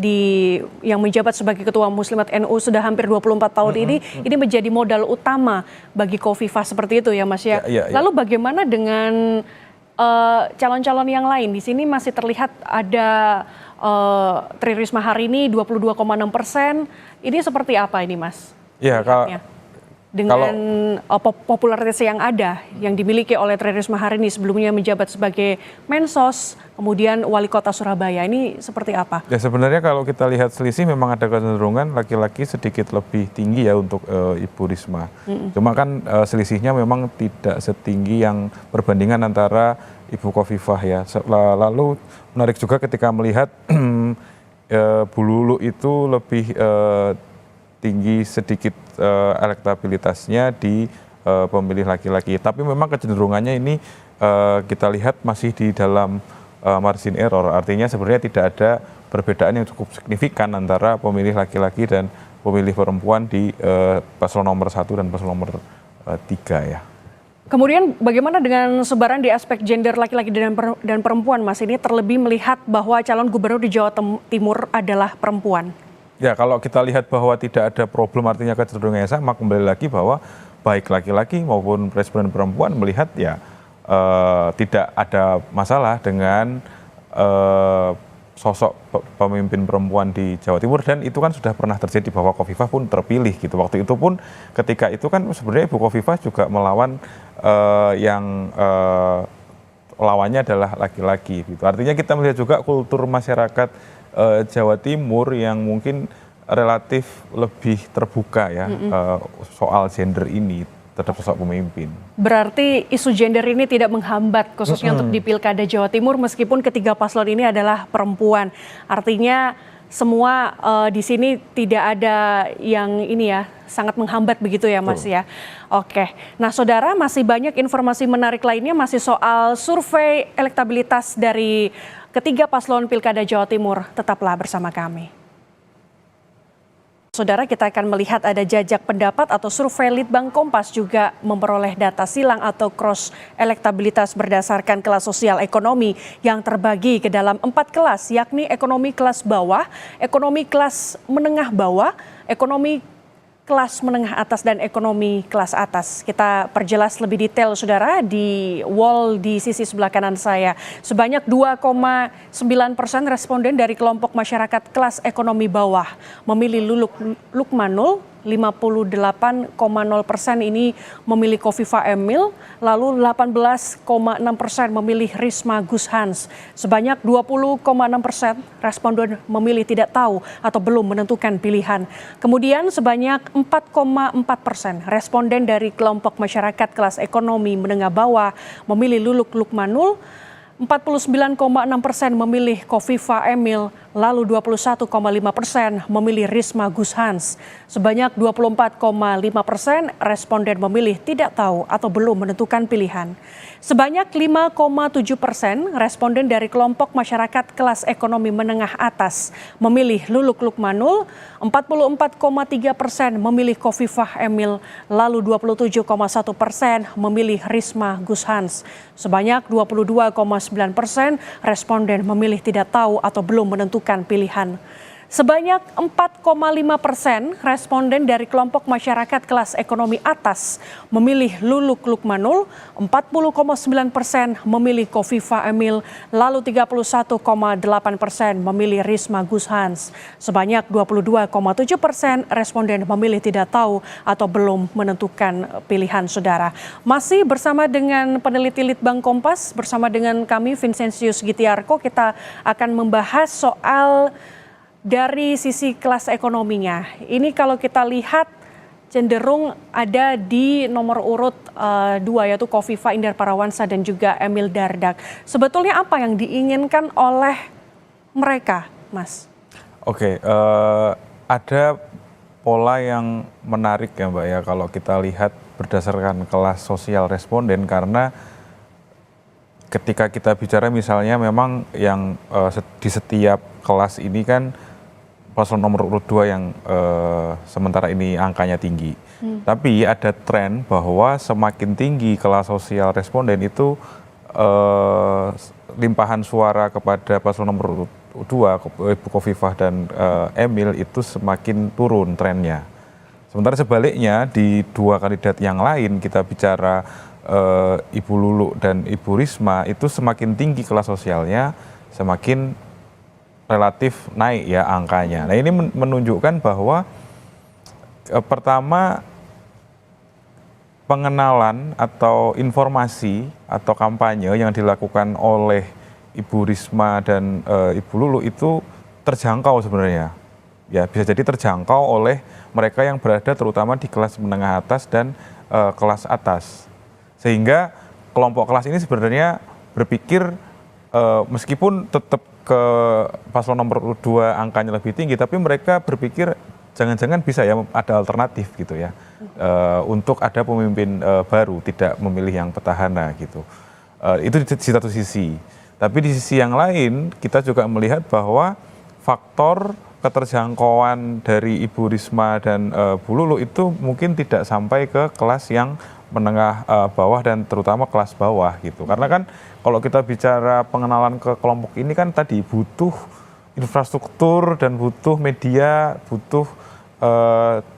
yang menjabat sebagai Ketua Muslimat NU sudah hampir 24 tahun ini menjadi modal utama bagi Khofifah seperti itu ya Mas ya. Lalu bagaimana dengan calon-calon yang lain? Di sini masih terlihat ada Tri Risma hari ini 22,6%. Ini seperti apa ini Mas? Ya kalau dengan popularitas yang ada yang dimiliki oleh Tri Risma hari ini sebelumnya menjabat sebagai Mensos, kemudian Wali Kota Surabaya, ini seperti apa? Ya sebenarnya kalau kita lihat selisih memang ada kecenderungan laki-laki sedikit lebih tinggi ya untuk Ibu Risma. Cuma kan selisihnya memang tidak setinggi yang perbandingan antara Ibu Khofifah ya. Lalu menarik juga ketika melihat Bu Lulu itu lebih tinggi sedikit elektabilitasnya di pemilih laki-laki. Tapi memang kecenderungannya ini kita lihat masih di dalam margin error. Artinya sebenarnya tidak ada perbedaan yang cukup signifikan antara pemilih laki-laki dan pemilih perempuan di paslon nomor 1 dan paslon nomor 3 ya. Kemudian bagaimana dengan sebaran di aspek gender laki-laki dan perempuan Mas? Ini terlebih melihat bahwa calon gubernur di Jawa Timur adalah perempuan. Ya kalau kita lihat bahwa tidak ada problem artinya kecenderungannya sama, kembali lagi bahwa baik laki-laki maupun presiden perempuan melihat ya tidak ada masalah dengan sosok pemimpin perempuan di Jawa Timur, dan itu kan sudah pernah terjadi bahwa Khofifah pun terpilih gitu. Waktu itu pun ketika itu kan sebenarnya Ibu Khofifah juga melawan yang lawannya adalah laki-laki gitu. Artinya kita melihat juga kultur masyarakat Jawa Timur yang mungkin relatif lebih terbuka ya soal gender ini terhadap sosok pemimpin. Berarti isu gender ini tidak menghambat khususnya untuk di Pilkada Jawa Timur meskipun ketiga paslon ini adalah perempuan. Artinya semua di sini tidak ada yang ini ya sangat menghambat begitu ya Mas ya. Oke. Nah Saudara, masih banyak informasi menarik lainnya masih soal survei elektabilitas dari ketiga paslon Pilkada Jawa Timur. Tetaplah bersama kami. Saudara, kita akan melihat ada jajak pendapat atau survei Litbang Kompas juga memperoleh data silang atau cross elektabilitas berdasarkan kelas sosial ekonomi yang terbagi ke dalam 4 kelas, yakni ekonomi kelas bawah, ekonomi kelas menengah bawah, ekonomi kelas menengah atas dan ekonomi kelas atas. Kita perjelas lebih detail Saudara di wall di sisi sebelah kanan saya. Sebanyak 2,9% responden dari kelompok masyarakat kelas ekonomi bawah memilih Lukmanul, 58,0% ini memilih Khofifah Emil, lalu 18,6% memilih Risma Gushans. Sebanyak 20,6% responden memilih tidak tahu atau belum menentukan pilihan. Kemudian sebanyak 4,4% responden dari kelompok masyarakat kelas ekonomi menengah bawah memilih Lukmanul, 49,6% memilih Khofifah Emil, lalu 21,5% memilih Risma Gushans. Sebanyak 24,5% responden memilih tidak tahu atau belum menentukan pilihan. Sebanyak 5,7% responden dari kelompok masyarakat kelas ekonomi menengah atas memilih Lukmanul, 44,3% memilih Khofifah Emil, lalu 27,1% memilih Risma Gushans. Sebanyak 22,9% responden memilih tidak tahu atau belum menentukan pilihan. Sebanyak 4,5% responden dari kelompok masyarakat kelas ekonomi atas memilih Luluk Lukmanul, 40,9% memilih Kofifa Emil, lalu 31,8% memilih Risma Gus Hans. Sebanyak 22,7% responden memilih tidak tahu atau belum menentukan pilihan saudara. Masih bersama dengan peneliti Litbang Kompas, bersama dengan kami Vincentius Gitiarko, kita akan membahas soal dari sisi kelas ekonominya. Ini kalau kita lihat cenderung ada di nomor urut 2 yaitu Kofifa Indar Parawansa dan juga Emil Dardak. Sebetulnya apa yang diinginkan oleh mereka, Mas? Oke, ada pola yang menarik ya Mbak ya kalau kita lihat berdasarkan kelas sosial responden, karena ketika kita bicara misalnya memang yang di setiap kelas ini kan paslon nomor urut 2 yang sementara ini angkanya tinggi. Tapi ada tren bahwa semakin tinggi kelas sosial responden itu limpahan suara kepada paslon nomor urut 2, Ibu Kofifah dan Emil itu semakin turun trennya. Sementara sebaliknya di dua kandidat yang lain kita bicara Ibu Luluk dan Ibu Risma itu semakin tinggi kelas sosialnya, semakin relatif naik ya angkanya. Nah ini menunjukkan bahwa pertama pengenalan atau informasi atau kampanye yang dilakukan oleh Ibu Risma dan Ibu Luluk itu terjangkau sebenarnya. Ya bisa jadi terjangkau oleh mereka yang berada terutama di kelas menengah atas dan kelas atas. Sehingga kelompok kelas ini sebenarnya berpikir meskipun tetap ke paslon nomor 2 angkanya lebih tinggi, tapi mereka berpikir jangan-jangan bisa ya ada alternatif gitu ya, untuk ada pemimpin baru, tidak memilih yang petahana gitu. Itu di satu sisi. Tapi di sisi yang lain kita juga melihat bahwa faktor keterjangkauan dari Ibu Risma dan Bu Luluk itu mungkin tidak sampai ke kelas yang menengah bawah dan terutama kelas bawah gitu. Karena kan kalau kita bicara pengenalan ke kelompok ini kan tadi butuh infrastruktur dan butuh media, butuh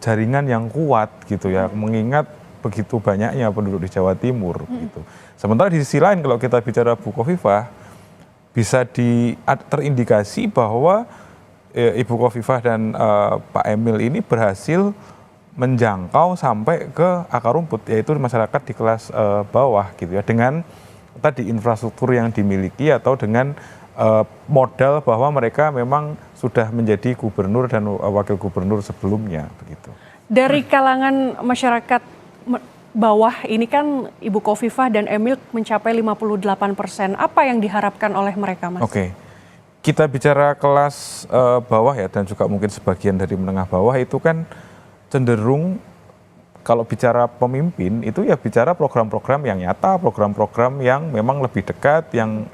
jaringan yang kuat gitu ya, mengingat begitu banyaknya penduduk di Jawa Timur gitu. Sementara di sisi lain kalau kita bicara Bu Kofifah, bisa terindikasi bahwa Ibu Kofifah dan Pak Emil ini berhasil menjangkau sampai ke akar rumput, yaitu masyarakat di kelas bawah gitu ya, dengan tadi infrastruktur yang dimiliki atau dengan modal bahwa mereka memang sudah menjadi gubernur dan wakil gubernur sebelumnya begitu. Dari kalangan masyarakat bawah ini kan Ibu Kofifah dan Emil mencapai 58%. Apa yang diharapkan oleh mereka, Mas? Oke. Kita bicara kelas bawah ya, dan juga mungkin sebagian dari menengah bawah itu kan cenderung kalau bicara pemimpin itu ya bicara program-program yang nyata, program-program yang memang lebih dekat, yang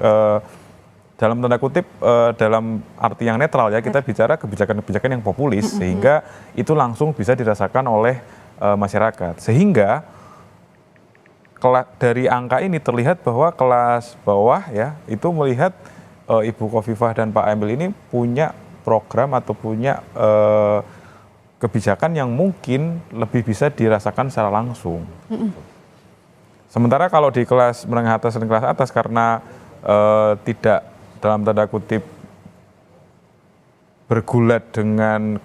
dalam tanda kutip dalam arti yang netral ya, kita bicara kebijakan-kebijakan yang populis, sehingga itu langsung bisa dirasakan oleh masyarakat. Sehingga dari angka ini terlihat bahwa kelas bawah ya itu melihat Ibu Kofifah dan Pak Emil ini punya program atau punya kebijakan yang mungkin lebih bisa dirasakan secara langsung. Sementara kalau di kelas menengah atas dan kelas atas karena tidak dalam tanda kutip bergulat dengan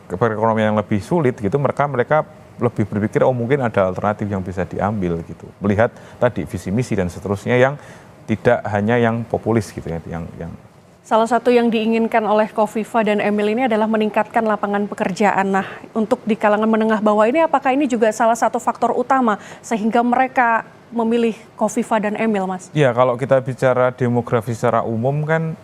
perekonomian yang lebih sulit gitu, mereka lebih berpikir oh mungkin ada alternatif yang bisa diambil gitu. Melihat tadi visi misi dan seterusnya yang tidak hanya yang populis gitu ya, yang Salah satu yang diinginkan oleh Kofifa dan Emil ini adalah meningkatkan lapangan pekerjaan. Nah, untuk di kalangan menengah bawah ini apakah ini juga salah satu faktor utama sehingga mereka memilih Kofifa dan Emil, Mas? Ya, kalau kita bicara demografi secara umum kan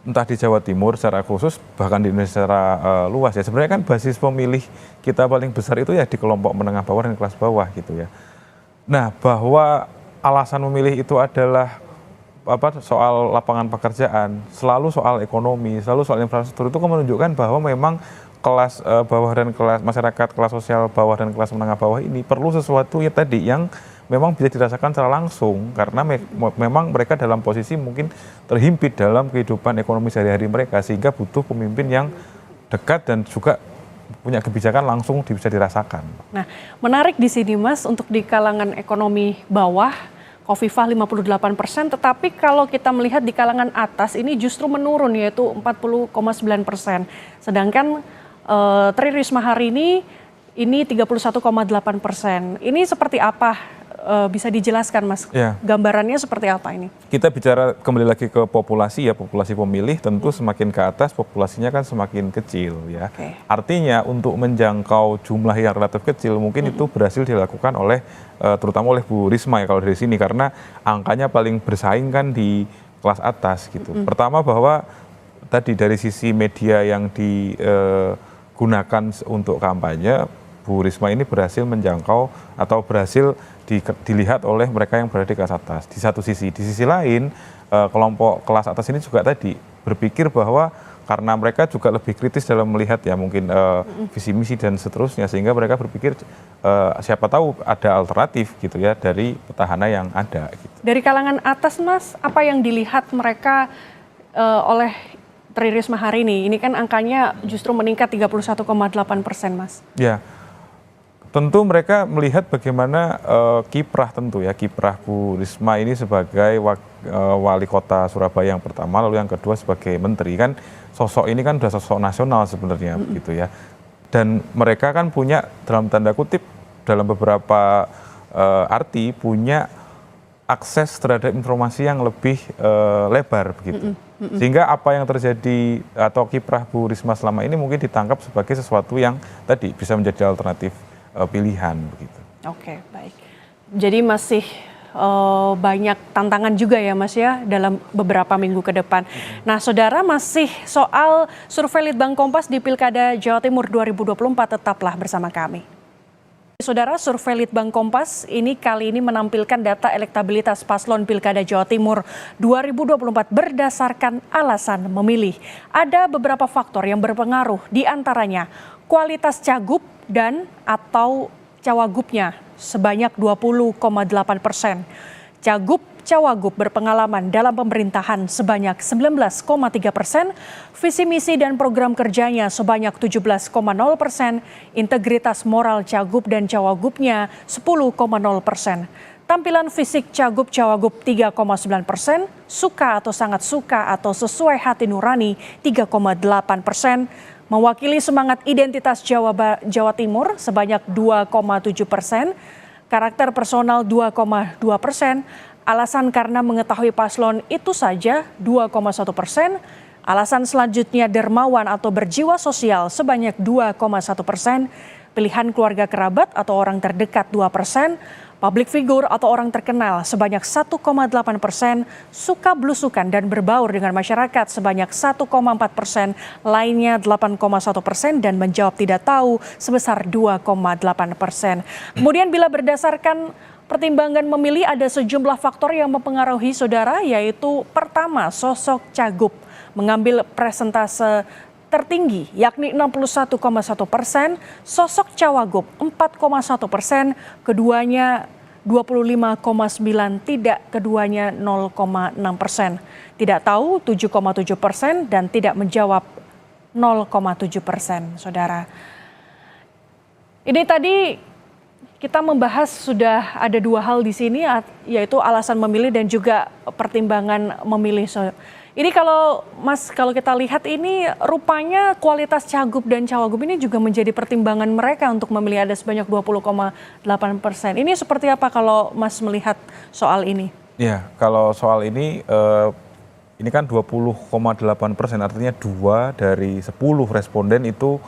entah di Jawa Timur secara khusus bahkan di Indonesia secara luas ya, sebenarnya kan basis pemilih kita paling besar itu ya di kelompok menengah bawah dan kelas bawah gitu ya. Nah, bahwa alasan memilih itu adalah soal lapangan pekerjaan, selalu soal ekonomi, selalu soal infrastruktur, itu kan menunjukkan bahwa memang kelas bawah dan kelas masyarakat, kelas sosial bawah dan kelas menengah bawah ini perlu sesuatu ya tadi yang memang bisa dirasakan secara langsung karena memang mereka dalam posisi mungkin terhimpit dalam kehidupan ekonomi sehari-hari mereka sehingga butuh pemimpin yang dekat dan juga punya kebijakan langsung bisa dirasakan. Nah, menarik di sini Mas untuk di kalangan ekonomi bawah Khofifah 58%, tetapi kalau kita melihat di kalangan atas ini justru menurun yaitu 40,9%. Sedangkan Tri Risma hari ini 31,8%. Ini seperti apa? Bisa dijelaskan Mas, Ya. gambarannya seperti apa ini? Kita bicara kembali lagi ke populasi ya, populasi pemilih tentu semakin ke atas populasinya kan semakin kecil ya. Oke. Artinya untuk menjangkau jumlah yang relatif kecil mungkin itu berhasil dilakukan oleh terutama oleh Bu Risma ya kalau dari sini karena angkanya paling bersaing kan di kelas atas gitu. Pertama bahwa tadi dari sisi media yang digunakan untuk kampanye, Bu Risma ini berhasil menjangkau atau berhasil dilihat oleh mereka yang berada di kelas atas. Di satu sisi, di sisi lain kelompok kelas atas ini juga tadi berpikir bahwa karena mereka juga lebih kritis dalam melihat ya mungkin visi misi dan seterusnya sehingga mereka berpikir siapa tahu ada alternatif gitu ya dari petahana yang ada. Gitu. Dari kalangan atas Mas, apa yang dilihat mereka oleh Tri Risma hari ini? Ini kan angkanya justru meningkat 31,8% Mas. Ya. Tentu mereka melihat bagaimana kiprah tentu ya, kiprah Bu Risma ini sebagai wali kota Surabaya yang pertama, lalu yang kedua sebagai menteri kan sosok ini kan sudah sosok nasional sebenarnya gitu ya. Dan mereka kan punya dalam tanda kutip dalam beberapa arti punya akses terhadap informasi yang lebih lebar begitu. Sehingga apa yang terjadi atau kiprah Bu Risma selama ini mungkin ditangkap sebagai sesuatu yang tadi bisa menjadi alternatif pilihan begitu. Oke, baik. Jadi masih banyak tantangan juga ya Mas ya dalam beberapa minggu ke depan. Nah saudara, masih soal survei Litbang Kompas di Pilkada Jawa Timur 2024, tetaplah bersama kami. Saudara, survei Litbang Kompas ini kali ini menampilkan data elektabilitas paslon Pilkada Jawa Timur 2024 berdasarkan alasan memilih. Ada beberapa faktor yang berpengaruh, di antaranya kualitas cagup dan atau cawagupnya sebanyak 20,8%. Cagup cawagup berpengalaman dalam pemerintahan sebanyak 19,3%, visi misi dan program kerjanya sebanyak 17,0%, integritas moral cagup dan cawagupnya 10,0%. Tampilan fisik cagup cawagup 3,9%, suka atau sangat suka atau sesuai hati nurani 3,8%, mewakili semangat identitas Jawa Timur sebanyak 2,7%, karakter personal 2,2%, alasan karena mengetahui paslon itu saja 2,1%, alasan selanjutnya dermawan atau berjiwa sosial sebanyak 2,1%, pilihan keluarga kerabat atau orang terdekat 2%, public figure atau orang terkenal sebanyak 1,8%, suka belusukan dan berbaur dengan masyarakat sebanyak 1,4%, lainnya 8,1% dan menjawab tidak tahu sebesar 2,8%. Kemudian bila berdasarkan pertimbangan memilih ada sejumlah faktor yang mempengaruhi saudara, yaitu pertama sosok cagup mengambil persentase tertinggi yakni 61,1%, sosok cawagup 4,1%, keduanya 25,9%, tidak keduanya 0,6%. Tidak tahu 7,7% dan tidak menjawab 0,7%, saudara. Ini tadi kita membahas sudah ada dua hal di sini, yaitu alasan memilih dan juga pertimbangan memilih. Ini kalau Mas, kalau kita lihat ini rupanya kualitas cagup dan cawagup ini juga menjadi pertimbangan mereka untuk memilih, ada sebanyak 20,8%. Ini seperti apa kalau Mas melihat soal ini? Ya, kalau soal ini kan 20,8%, artinya 2 dari 10 responden itu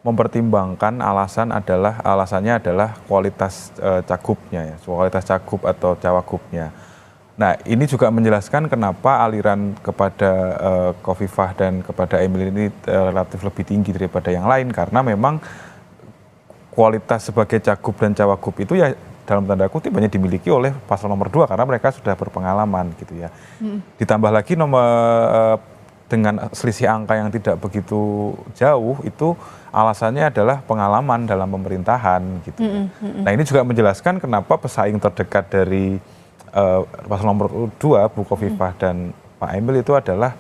mempertimbangkan alasannya adalah kualitas cagupnya ya, kualitas cagup atau cawagupnya. Nah, ini juga menjelaskan kenapa aliran kepada Khofifah dan kepada Emil ini relatif lebih tinggi daripada yang lain, karena memang kualitas sebagai cagup dan cawagup itu ya dalam tanda kutip hanya dimiliki oleh paslon nomor 2 karena mereka sudah berpengalaman gitu ya. Ditambah lagi dengan selisih angka yang tidak begitu jauh itu alasannya adalah pengalaman dalam pemerintahan gitu. Nah ini juga menjelaskan kenapa pesaing terdekat dari paslon nomor 2 Bu Khofifah dan Pak Emil itu adalah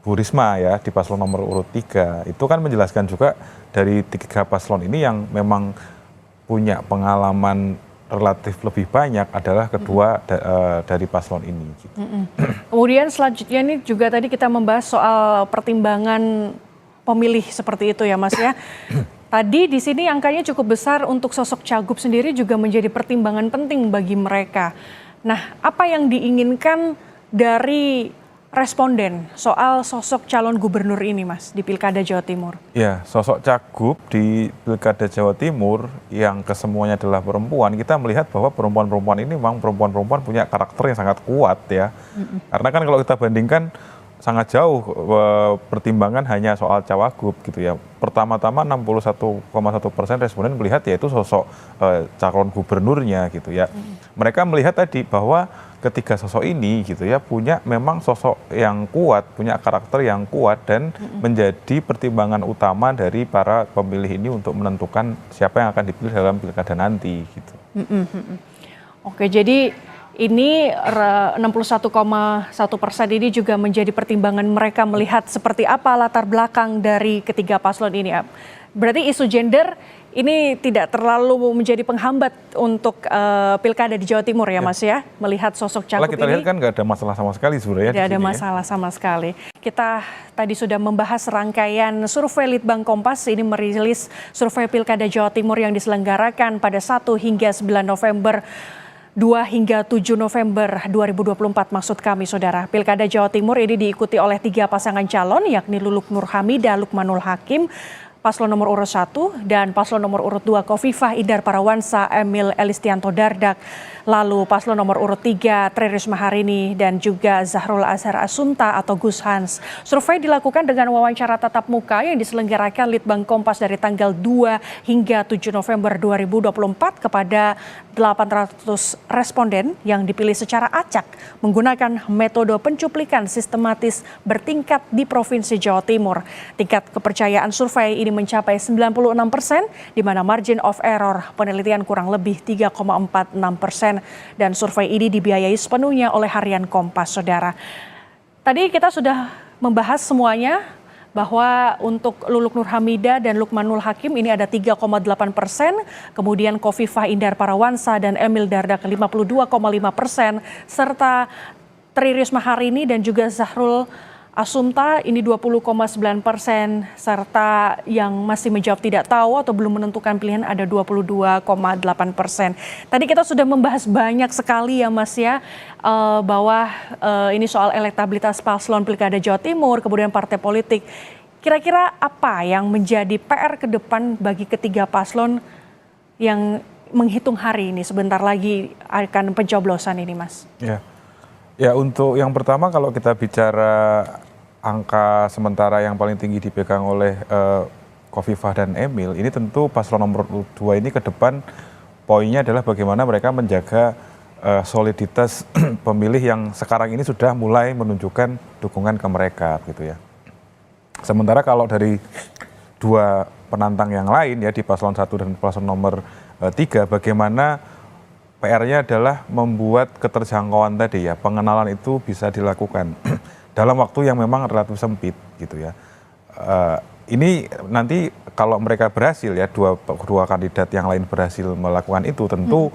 Bu Risma ya di paslon nomor urut 3. Itu kan menjelaskan juga dari 3 paslon ini yang memang punya pengalaman relatif lebih banyak adalah kedua dari paslon ini. Gitu. Kemudian selanjutnya ini juga tadi kita membahas soal pertimbangan pemilih seperti itu ya Mas ya. Tadi di sini angkanya cukup besar untuk sosok Cagup sendiri juga menjadi pertimbangan penting bagi mereka. Nah, apa yang diinginkan dari responden soal sosok calon gubernur ini Mas di Pilkada Jawa Timur? Ya, sosok Cagup di Pilkada Jawa Timur yang kesemuanya adalah perempuan, kita melihat bahwa perempuan-perempuan ini memang perempuan-perempuan punya karakter yang sangat kuat ya. Karena kan kalau kita bandingkan sangat jauh pertimbangan hanya soal Cawagup gitu ya. Pertama-tama 61,1% responden melihat yaitu sosok calon gubernurnya gitu ya. Mereka melihat tadi bahwa ketiga sosok ini gitu ya punya memang sosok yang kuat, punya karakter yang kuat dan menjadi pertimbangan utama dari para pemilih ini untuk menentukan siapa yang akan dipilih dalam pilkada nanti gitu. Oke, jadi ini 61,1% ini juga menjadi pertimbangan mereka melihat seperti apa latar belakang dari ketiga paslon ini. Berarti isu gender ini tidak terlalu menjadi penghambat untuk pilkada di Jawa Timur ya Mas ya, melihat sosok Cagup ini. Kita lihat kan nggak ada masalah sama sekali sebenarnya. Tidak ada masalah sama sekali. Kita tadi sudah membahas rangkaian survei Litbang Kompas, ini merilis survei Pilkada Jawa Timur yang diselenggarakan pada 1 hingga 9 November 2 hingga 7 November 2024 maksud kami saudara. Pilkada Jawa Timur ini diikuti oleh 3 pasangan calon yakni Luluk Nur Hamidah, Lukmanul Hakim, paslon nomor urut 1 dan paslon nomor urut 2 Khofifah Indar Parawansa, Emil Elistianto Dardak. Lalu paslon nomor urut 3 Tri Risma Harini dan juga Zahrul Azhar Assunta atau Gus Hans. Survei dilakukan dengan wawancara tatap muka yang diselenggarakan Litbang Kompas dari tanggal 2 hingga 7 November 2024 kepada 800 responden yang dipilih secara acak menggunakan metode pencuplikan sistematis bertingkat di Provinsi Jawa Timur. Tingkat kepercayaan survei ini mencapai 96%, di mana margin of error penelitian kurang lebih 3,46%. Dan survei ini dibiayai sepenuhnya oleh Harian Kompas, saudara. Tadi kita sudah membahas semuanya bahwa untuk Luluk Nur Hamidah dan Lukmanul Hakim ini ada 3,8%, kemudian Khofifah Indar Parawansa dan Emil Dardak 52,5%, serta Tri Risma Harini dan juga Zahrul Assunta ini 20,9%, serta yang masih menjawab tidak tahu atau belum menentukan pilihan ada 22,8%. Tadi kita sudah membahas banyak sekali ya Mas ya, bahwa ini soal elektabilitas paslon Pilkada Jawa Timur, kemudian partai politik. Kira-kira apa yang menjadi PR ke depan bagi ketiga paslon yang menghitung hari ini, sebentar lagi akan pencoblosan ini Mas? Ya untuk yang pertama kalau kita bicara angka sementara yang paling tinggi dipegang oleh Khofifah dan Emil, ini tentu paslon nomor 2 ini ke depan poinnya adalah bagaimana mereka menjaga soliditas pemilih yang sekarang ini sudah mulai menunjukkan dukungan ke mereka gitu ya. Sementara kalau dari 2 penantang yang lain ya di paslon 1 dan paslon nomor 3, bagaimana PR-nya adalah membuat keterjangkauan tadi ya, pengenalan itu bisa dilakukan dalam waktu yang memang relatif sempit gitu ya. Ini nanti kalau mereka berhasil ya, dua kandidat yang lain berhasil melakukan itu, tentu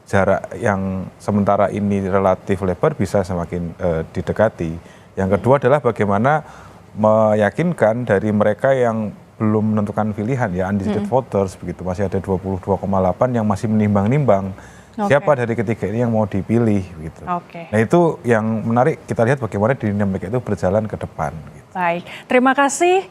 jarak yang sementara ini relatif lebar bisa semakin didekati. Yang kedua adalah bagaimana meyakinkan dari mereka yang belum menentukan pilihan ya, undecided voters begitu, masih ada 22,8 yang masih menimbang-nimbang. Siapa dari ketiga ini yang mau dipilih gitu. Nah itu yang menarik, kita lihat bagaimana dinamika itu berjalan ke depan. Gitu. Baik, terima kasih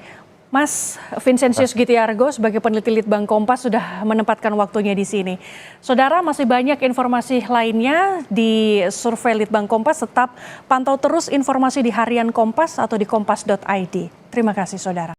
Mas Vincentius Gitiargo sebagai peneliti Litbang Kompas sudah menempatkan waktunya di sini. Saudara, masih banyak informasi lainnya di survei Litbang Kompas, tetap pantau terus informasi di Harian Kompas atau di kompas.id. Terima kasih saudara.